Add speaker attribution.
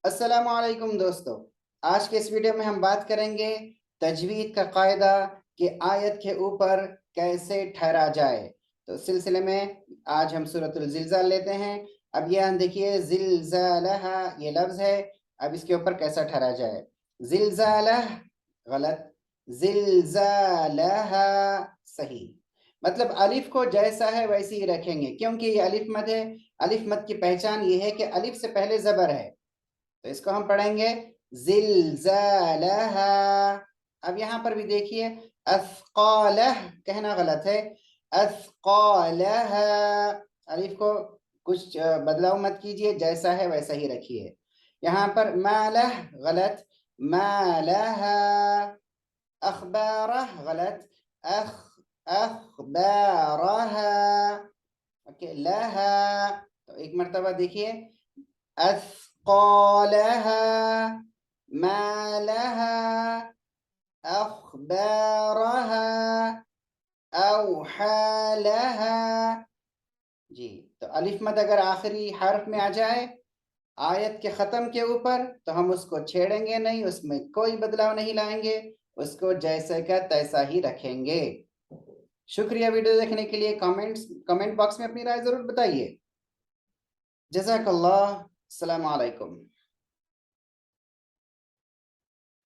Speaker 1: السلام علیکم دوستو، آج کے اس ویڈیو میں ہم بات کریں گے تجوید کا قاعدہ کہ آیت کے اوپر کیسے ٹھہرا جائے۔ تو اس سلسلے میں آج ہم سورۃ الزلزال لیتے ہیں۔ اب یہاں دیکھیے زلزالہ یہ لفظ ہے، اب اس کے اوپر کیسا ٹھہرا جائے۔ زلزالہ غلط، زلزالہ صحیح۔ مطلب الف کو جیسا ہے ویسے ہی رکھیں گے، کیونکہ یہ الف مد ہے۔ الف مد کی پہچان یہ ہے کہ الف سے پہلے زبر ہے، تو اس کو ہم پڑھیں گے زلزالہا۔ اب یہاں پر بھی دیکھیے اثقالہ کہنا غلط ہے، اثقالہا۔ الف کو کچھ بدلاؤ مت کیجئے، جیسا ہے ویسا ہی رکھیے۔ یہاں پر مالہ غلط، مالہا۔ اخبارہ غلط، اخبارہا۔ لہا، تو ایک مرتبہ دیکھیے اثقالها، ما لها، اخبارها، اوحى لها۔ جی تو الف مد اگر آخری حرف میں آ جائے آیت کے ختم کے اوپر تو ہم اس کو چھیڑیں گے نہیں، اس میں کوئی بدلاؤ نہیں لائیں گے، اس کو جیسے کا تیسا ہی رکھیں گے۔ شکریہ ویڈیو دیکھنے کے لیے۔ کمنٹ باکس میں اپنی رائے ضرور بتائیے۔ جزاک اللہ، السلام علیکم۔